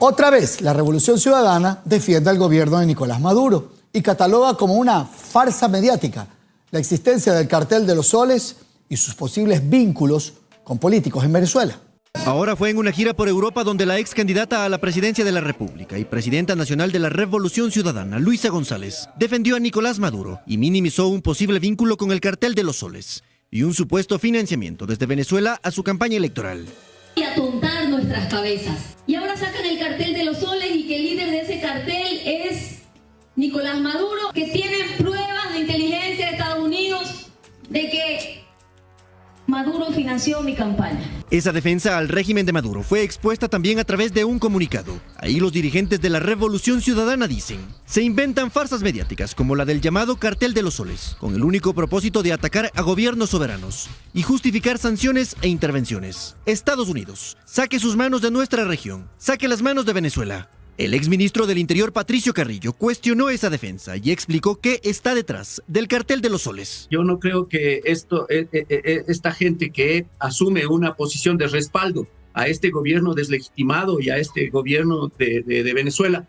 Otra vez, la Revolución Ciudadana defiende al gobierno de Nicolás Maduro y cataloga como una farsa mediática la existencia del cartel de los soles y sus posibles vínculos con políticos en Venezuela. Ahora fue en una gira por Europa donde la ex candidata a la presidencia de la República y presidenta nacional de la Revolución Ciudadana, Luisa González, defendió a Nicolás Maduro y minimizó un posible vínculo con el cartel de los soles y un supuesto financiamiento desde Venezuela a su campaña electoral. Y atontar nuestras cabezas. Y ahora sacan el cartel de los soles y que el líder de ese cartel es Nicolás Maduro, que tiene pruebas de inteligencia de Estados Unidos de que Maduro financió mi campaña. Esa defensa al régimen de Maduro fue expuesta también a través de un comunicado. Ahí los dirigentes de la Revolución Ciudadana dicen: se inventan farsas mediáticas como la del llamado cartel de los soles, con el único propósito de atacar a gobiernos soberanos y justificar sanciones e intervenciones. Estados Unidos, saque sus manos de nuestra región, saque las manos de Venezuela. El exministro del Interior, Patricio Carrillo, cuestionó esa defensa y explicó qué está detrás del cartel de los soles. Yo no creo que esta gente que asume una posición de respaldo a este gobierno deslegitimado y a este gobierno de Venezuela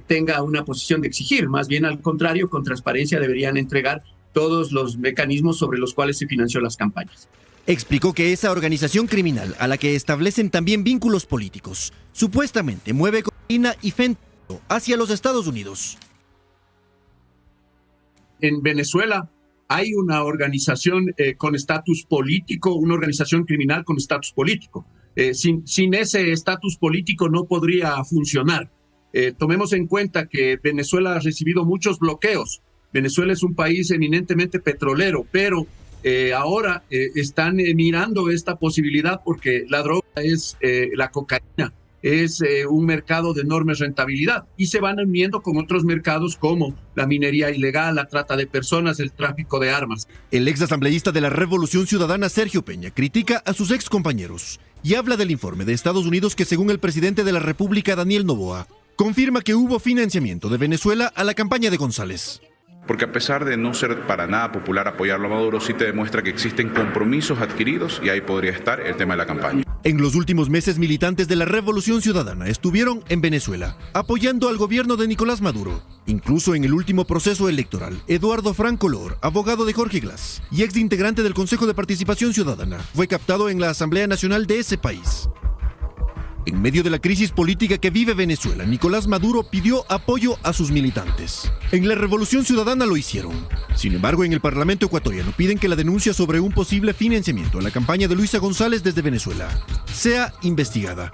tenga una posición de exigir. Más bien al contrario, con transparencia deberían entregar todos los mecanismos sobre los cuales se financió las campañas. Explicó que esa organización criminal, a la que establecen también vínculos políticos, supuestamente mueve cocaína y fentanilo hacia los Estados Unidos. En Venezuela hay una organización con estatus político, una organización criminal con estatus político. Sin ese estatus político no podría funcionar. Tomemos en cuenta que Venezuela ha recibido muchos bloqueos. Venezuela es un país eminentemente petrolero, pero ahora están mirando esta posibilidad porque la droga es la cocaína, es un mercado de enorme rentabilidad y se van uniendo con otros mercados como la minería ilegal, la trata de personas, el tráfico de armas. El exasambleísta de la Revolución Ciudadana, Sergio Peña, critica a sus excompañeros y habla del informe de Estados Unidos que, según el presidente de la República, Daniel Noboa, confirma que hubo financiamiento de Venezuela a la campaña de González. Porque a pesar de no ser para nada popular apoyarlo a Maduro, sí te demuestra que existen compromisos adquiridos y ahí podría estar el tema de la campaña. En los últimos meses, militantes de la Revolución Ciudadana estuvieron en Venezuela apoyando al gobierno de Nicolás Maduro. Incluso en el último proceso electoral, Eduardo Franco Lor, abogado de Jorge Glass y exintegrante del Consejo de Participación Ciudadana, fue captado en la Asamblea Nacional de ese país. En medio de la crisis política que vive Venezuela, Nicolás Maduro pidió apoyo a sus militantes. En la Revolución Ciudadana lo hicieron. Sin embargo, en el Parlamento ecuatoriano piden que la denuncia sobre un posible financiamiento a la campaña de Luisa González desde Venezuela sea investigada.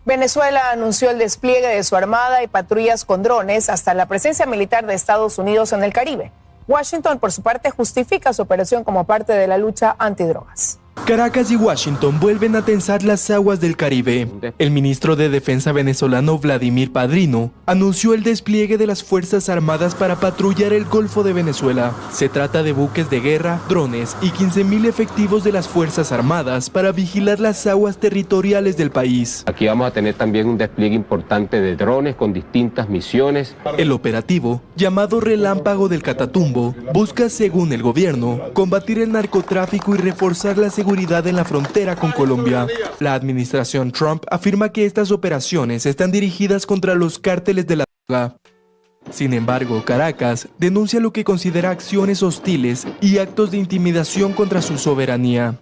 Venezuela anunció el despliegue de su armada y patrullas con drones hasta la presencia militar de Estados Unidos en el Caribe. Washington, por su parte, justifica su operación como parte de la lucha antidrogas. Caracas y Washington vuelven a tensar las aguas del Caribe. El ministro de Defensa venezolano Vladimir Padrino anunció el despliegue de las Fuerzas Armadas para patrullar el Golfo de Venezuela. Se trata de buques de guerra, drones y 15.000 efectivos de las Fuerzas Armadas para vigilar las aguas territoriales del país. Aquí vamos a tener también un despliegue importante de drones con distintas misiones. El operativo, llamado Relámpago del Catatumbo, busca, según el gobierno, combatir el narcotráfico y reforzar la seguridad en la frontera con Colombia. La administración Trump afirma que estas operaciones están dirigidas contra los cárteles de la droga. Sin embargo, Caracas denuncia lo que considera acciones hostiles y actos de intimidación contra su soberanía.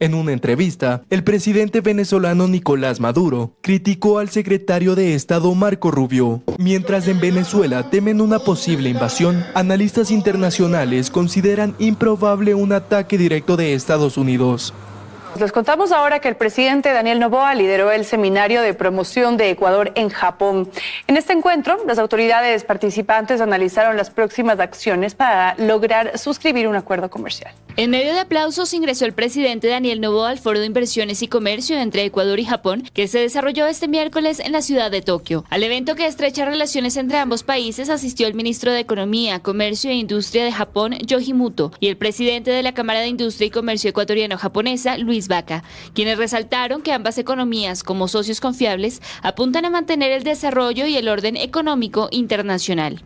En una entrevista, el presidente venezolano Nicolás Maduro criticó al secretario de Estado Marco Rubio. Mientras en Venezuela temen una posible invasión, analistas internacionales consideran improbable un ataque directo de Estados Unidos. Les contamos ahora que el presidente Daniel Noboa lideró el seminario de promoción de Ecuador en Japón. En este encuentro, las autoridades participantes analizaron las próximas acciones para lograr suscribir un acuerdo comercial. En medio de aplausos ingresó el presidente Daniel Noboa al Foro de Inversiones y Comercio entre Ecuador y Japón, que se desarrolló este miércoles en la ciudad de Tokio. Al evento que estrecha relaciones entre ambos países asistió el ministro de Economía, Comercio e Industria de Japón, Yoshimoto, y el presidente de la Cámara de Industria y Comercio Ecuatoriano-Japonesa, Luis Vaca, quienes resaltaron que ambas economías, como socios confiables, apuntan a mantener el desarrollo y el orden económico internacional.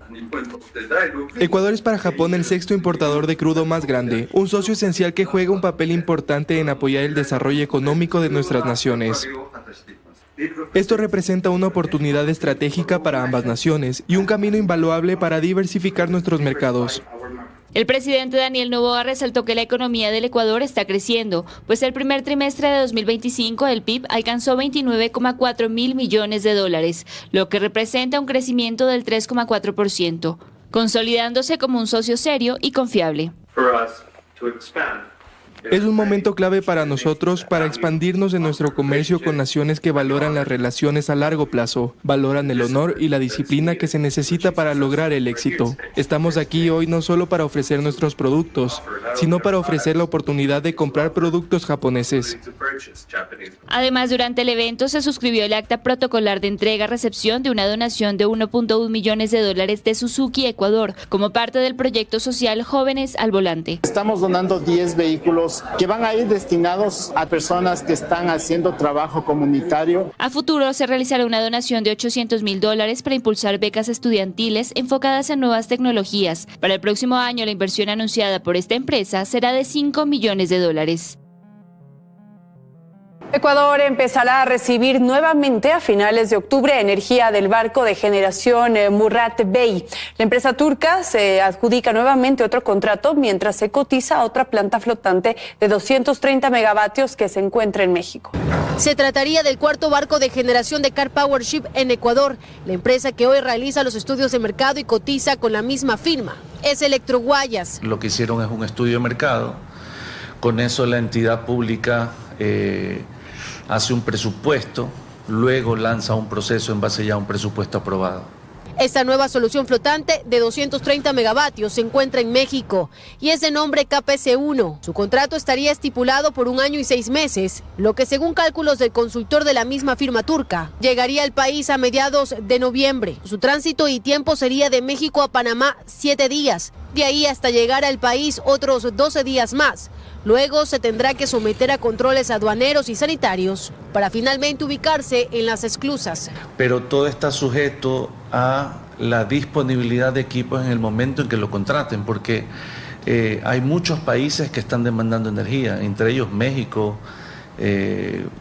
Ecuador es para Japón el sexto importador de crudo más grande, un socio esencial que juega un papel importante en apoyar el desarrollo económico de nuestras naciones. Esto representa una oportunidad estratégica para ambas naciones y un camino invaluable para diversificar nuestros mercados. El presidente Daniel Noboa resaltó que la economía del Ecuador está creciendo, pues el primer trimestre de 2025 el PIB alcanzó 29,4 mil millones de dólares, lo que representa un crecimiento del 3,4%, consolidándose como un socio serio y confiable. Es un momento clave para nosotros para expandirnos en nuestro comercio con naciones que valoran las relaciones a largo plazo, valoran el honor y la disciplina que se necesita para lograr el éxito. Estamos aquí hoy no solo para ofrecer nuestros productos, sino para ofrecer la oportunidad de comprar productos japoneses. Además, durante el evento se suscribió el acta protocolar de entrega-recepción de una donación de 1.1 millones de dólares de Suzuki Ecuador, como parte del proyecto social Jóvenes al Volante. Estamos donando 10 vehículos que van a ir destinados a personas que están haciendo trabajo comunitario. A futuro se realizará una donación de $800.000 para impulsar becas estudiantiles enfocadas en nuevas tecnologías. Para el próximo año, la inversión anunciada por esta empresa será de $5 millones. Ecuador empezará a recibir nuevamente a finales de octubre energía del barco de generación Murat Bey. La empresa turca se adjudica nuevamente otro contrato mientras se cotiza a otra planta flotante de 230 megavatios que se encuentra en México. Se trataría del cuarto barco de generación de Car Power Ship en Ecuador. La empresa que hoy realiza los estudios de mercado y cotiza con la misma firma es Electroguayas. Lo que hicieron es un estudio de mercado. Con eso la entidad pública hace un presupuesto, luego lanza un proceso en base ya a un presupuesto aprobado. Esta nueva solución flotante de 230 megavatios se encuentra en México y es de nombre KPC-1. Su contrato estaría estipulado por 1 año y 6 meses, lo que según cálculos del consultor de la misma firma turca, llegaría al país a mediados de noviembre. Su tránsito y tiempo sería de México a Panamá 7 días, de ahí hasta llegar al país otros 12 días más. Luego se tendrá que someter a controles aduaneros y sanitarios para finalmente ubicarse en las esclusas. Pero todo está sujeto a la disponibilidad de equipos en el momento en que lo contraten, porque hay muchos países que están demandando energía, entre ellos México,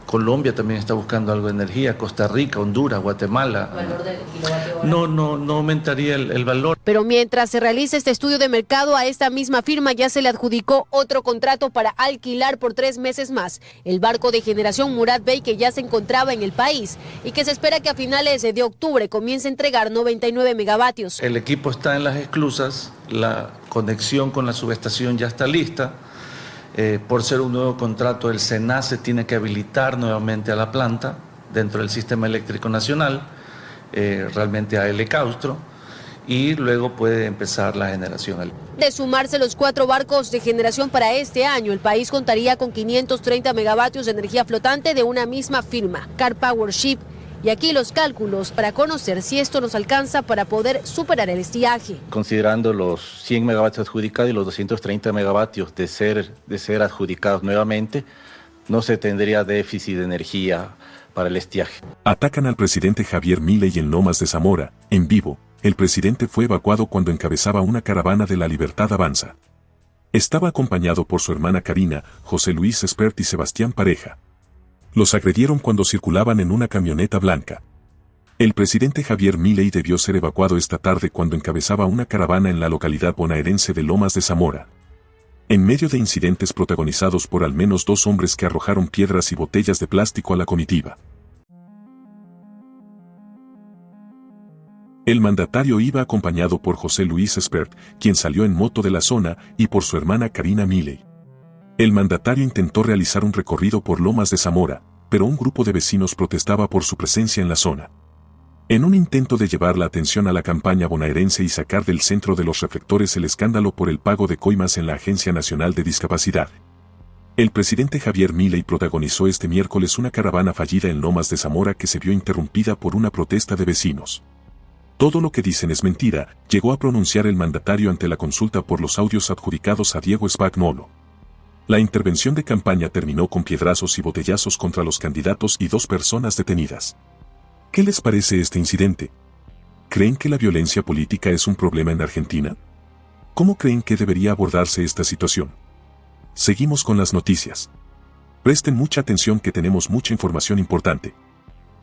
Colombia también está buscando algo de energía, Costa Rica, Honduras, Guatemala. ¿El valor del kilovatio hora? No aumentaría el valor. Pero mientras se realiza este estudio de mercado, a esta misma firma ya se le adjudicó otro contrato para alquilar por 3 meses más el barco de generación Murat Bey, que ya se encontraba en el país y que se espera que a finales de octubre comience a entregar 99 megavatios. El equipo está en las esclusas, la conexión con la subestación ya está lista. Por ser un nuevo contrato, el SENACE tiene que habilitar nuevamente a la planta dentro del Sistema Eléctrico Nacional, realmente a Helicaustro, y luego puede empezar la generación. De sumarse los 4 barcos de generación para este año, el país contaría con 530 megavatios de energía flotante de una misma firma, Car Power Ship. Y aquí los cálculos para conocer si esto nos alcanza para poder superar el estiaje. Considerando los 100 megavatios adjudicados y los 230 megavatios de ser adjudicados nuevamente, no se tendría déficit de energía para el estiaje. Atacan al presidente Javier Milei en Lomas de Zamora. En vivo, el presidente fue evacuado cuando encabezaba una caravana de La Libertad Avanza. Estaba acompañado por su hermana Karina, José Luis Espert y Sebastián Pareja. Los agredieron cuando circulaban en una camioneta blanca. El presidente Javier Milei debió ser evacuado esta tarde cuando encabezaba una caravana en la localidad bonaerense de Lomas de Zamora. En medio de incidentes protagonizados por al menos 2 hombres que arrojaron piedras y botellas de plástico a la comitiva. El mandatario iba acompañado por José Luis Espert, quien salió en moto de la zona, y por su hermana Karina Milei. El mandatario intentó realizar un recorrido por Lomas de Zamora, pero un grupo de vecinos protestaba por su presencia en la zona. En un intento de llevar la atención a la campaña bonaerense y sacar del centro de los reflectores el escándalo por el pago de coimas en la Agencia Nacional de Discapacidad, el presidente Javier Milei protagonizó este miércoles una caravana fallida en Lomas de Zamora que se vio interrumpida por una protesta de vecinos. Todo lo que dicen es mentira, llegó a pronunciar el mandatario ante la consulta por los audios adjudicados a Diego Spagnolo. La intervención de campaña terminó con piedrazos y botellazos contra los candidatos y 2 personas detenidas. ¿Qué les parece este incidente? ¿Creen que la violencia política es un problema en Argentina? ¿Cómo creen que debería abordarse esta situación? Seguimos con las noticias. Presten mucha atención que tenemos mucha información importante.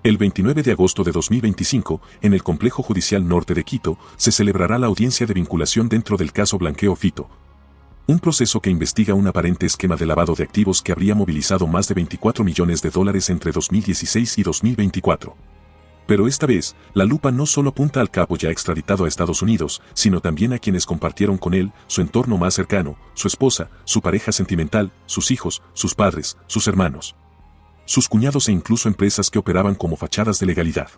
El 29 de agosto de 2025, en el Complejo Judicial Norte de Quito, se celebrará la audiencia de vinculación dentro del caso Blanqueo Fito. Un proceso que investiga un aparente esquema de lavado de activos que habría movilizado más de $24 millones entre 2016 y 2024. Pero esta vez, la lupa no solo apunta al capo ya extraditado a Estados Unidos, sino también a quienes compartieron con él su entorno más cercano, su esposa, su pareja sentimental, sus hijos, sus padres, sus hermanos, sus cuñados e incluso empresas que operaban como fachadas de legalidad.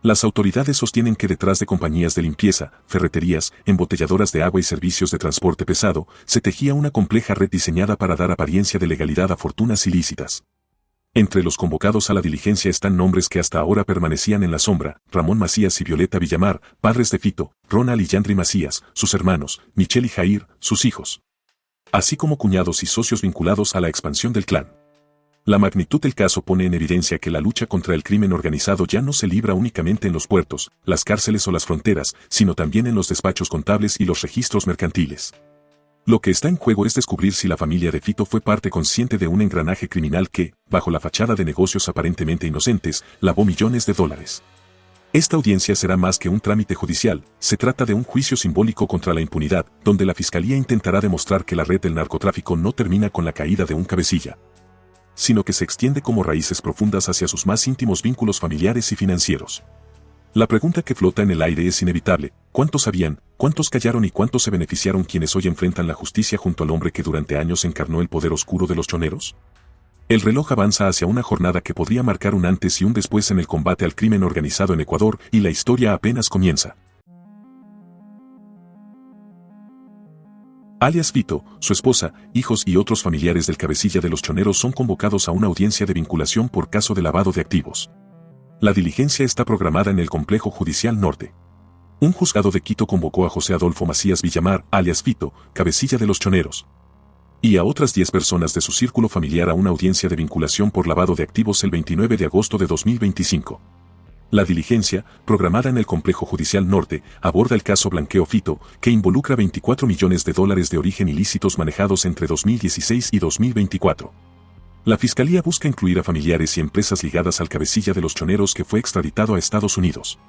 Las autoridades sostienen que detrás de compañías de limpieza, ferreterías, embotelladoras de agua y servicios de transporte pesado, se tejía una compleja red diseñada para dar apariencia de legalidad a fortunas ilícitas. Entre los convocados a la diligencia están nombres que hasta ahora permanecían en la sombra: Ramón Macías y Violeta Villamar, padres de Fito, Ronald y Yandri Macías, sus hermanos, Michelle y Jair, sus hijos, así como cuñados y socios vinculados a la expansión del clan. La magnitud del caso pone en evidencia que la lucha contra el crimen organizado ya no se libra únicamente en los puertos, las cárceles o las fronteras, sino también en los despachos contables y los registros mercantiles. Lo que está en juego es descubrir si la familia de Fito fue parte consciente de un engranaje criminal que, bajo la fachada de negocios aparentemente inocentes, lavó millones de dólares. Esta audiencia será más que un trámite judicial, se trata de un juicio simbólico contra la impunidad, donde la fiscalía intentará demostrar que la red del narcotráfico no termina con la caída de un cabecilla, sino que se extiende como raíces profundas hacia sus más íntimos vínculos familiares y financieros. La pregunta que flota en el aire es inevitable: ¿cuántos sabían, cuántos callaron y cuántos se beneficiaron quienes hoy enfrentan la justicia junto al hombre que durante años encarnó el poder oscuro de los choneros? El reloj avanza hacia una jornada que podría marcar un antes y un después en el combate al crimen organizado en Ecuador, y la historia apenas comienza. Alias Fito, su esposa, hijos y otros familiares del cabecilla de los choneros son convocados a una audiencia de vinculación por caso de lavado de activos. La diligencia está programada en el Complejo Judicial Norte. Un juzgado de Quito convocó a José Adolfo Macías Villamar, alias Fito, cabecilla de los choneros, y a otras 10 personas de su círculo familiar a una audiencia de vinculación por lavado de activos el 29 de agosto de 2025. La diligencia, programada en el Complejo Judicial Norte, aborda el caso Blanqueo Fito, que involucra $24 millones de origen ilícitos manejados entre 2016 y 2024. La fiscalía busca incluir a familiares y empresas ligadas al cabecilla de los choneros que fue extraditado a Estados Unidos.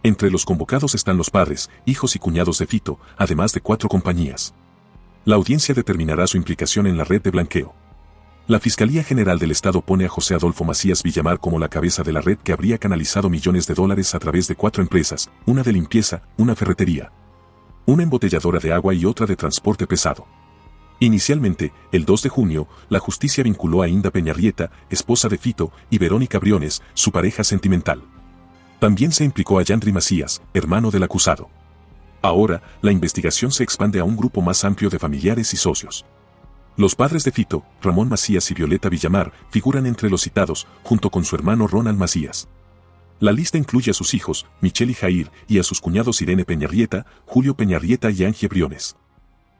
Entre los convocados están los padres, hijos y cuñados de Fito, además de 4 compañías. La audiencia determinará su implicación en la red de blanqueo. La Fiscalía General del Estado pone a José Adolfo Macías Villamar como la cabeza de la red que habría canalizado millones de dólares a través de 4 empresas, una de limpieza, una ferretería, una embotelladora de agua y otra de transporte pesado. Inicialmente, el 2 de junio, la justicia vinculó a Inda Peñarrieta, esposa de Fito, y Verónica Briones, su pareja sentimental. También se implicó a Yandri Macías, hermano del acusado. Ahora, la investigación se expande a un grupo más amplio de familiares y socios. Los padres de Fito, Ramón Macías y Violeta Villamar, figuran entre los citados, junto con su hermano Ronald Macías. La lista incluye a sus hijos, Michelle y Jair, y a sus cuñados Irene Peñarrieta, Julio Peñarrieta y Ángel Briones.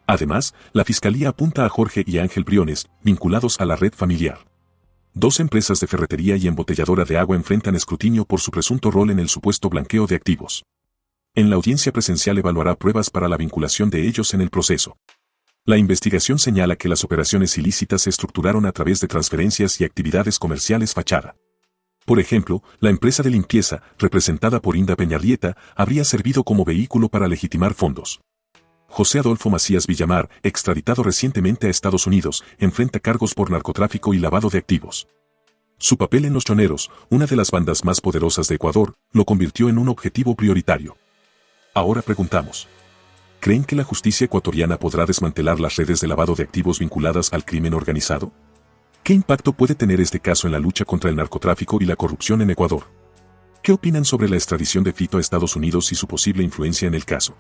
Además, la Fiscalía apunta a Jorge y Ángel Briones, vinculados a la red familiar. 2 empresas de ferretería y embotelladora de agua enfrentan escrutinio por su presunto rol en el supuesto blanqueo de activos. En la audiencia presencial evaluará pruebas para la vinculación de ellos en el proceso. La investigación señala que las operaciones ilícitas se estructuraron a través de transferencias y actividades comerciales fachada. Por ejemplo, la empresa de limpieza, representada por Inda Peñarrieta, habría servido como vehículo para legitimar fondos. José Adolfo Macías Villamar, extraditado recientemente a Estados Unidos, enfrenta cargos por narcotráfico y lavado de activos. Su papel en Los Choneros, una de las bandas más poderosas de Ecuador, lo convirtió en un objetivo prioritario. Ahora preguntamos: ¿creen que la justicia ecuatoriana podrá desmantelar las redes de lavado de activos vinculadas al crimen organizado? ¿Qué impacto puede tener este caso en la lucha contra el narcotráfico y la corrupción en Ecuador? ¿Qué opinan sobre la extradición de Fito a Estados Unidos y su posible influencia en el caso?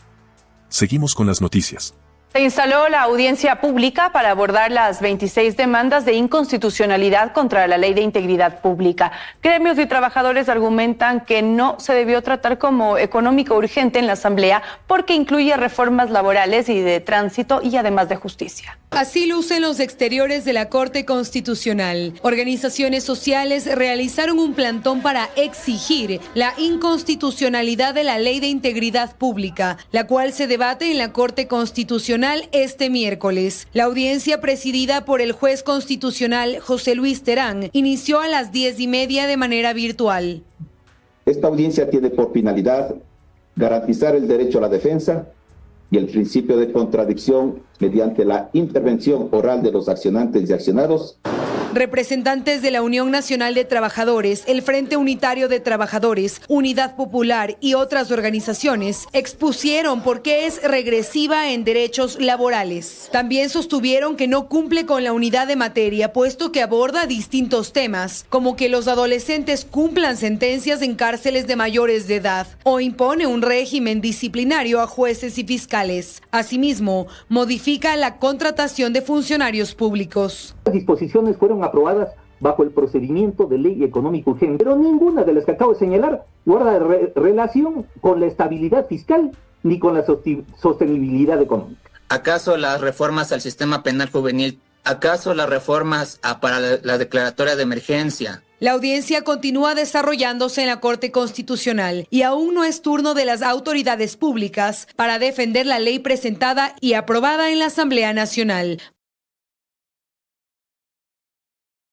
Seguimos con las noticias. Se instaló la audiencia pública para abordar las 26 demandas de inconstitucionalidad contra la Ley de Integridad Pública. Gremios y trabajadores argumentan que no se debió tratar como económico urgente en la Asamblea porque incluye reformas laborales y de tránsito y además de justicia. Así lucen los exteriores de la Corte Constitucional. Organizaciones sociales realizaron un plantón para exigir la inconstitucionalidad de la Ley de Integridad Pública, la cual se debate en la Corte Constitucional Constitucional este miércoles. La audiencia presidida por el juez constitucional José Luis Terán inició a las 10:30 de manera virtual. Esta audiencia tiene por finalidad garantizar el derecho a la defensa y el principio de contradicción mediante la intervención oral de los accionantes y accionados. Representantes de la Unión Nacional de Trabajadores, el Frente Unitario de Trabajadores, Unidad Popular y otras organizaciones expusieron por qué es regresiva en derechos laborales. También sostuvieron que no cumple con la unidad de materia, puesto que aborda distintos temas, como que los adolescentes cumplan sentencias en cárceles de mayores de edad o impone un régimen disciplinario a jueces y fiscales. Asimismo, modifica la contratación de funcionarios públicos. Las disposiciones fueron aprobadas bajo el procedimiento de ley económica urgente, pero ninguna de las que acabo de señalar guarda relación con la estabilidad fiscal ni con la sostenibilidad económica. ¿Acaso las reformas al sistema penal juvenil? ¿Acaso las reformas para la declaratoria de emergencia? La audiencia continúa desarrollándose en la Corte Constitucional y aún no es turno de las autoridades públicas para defender la ley presentada y aprobada en la Asamblea Nacional.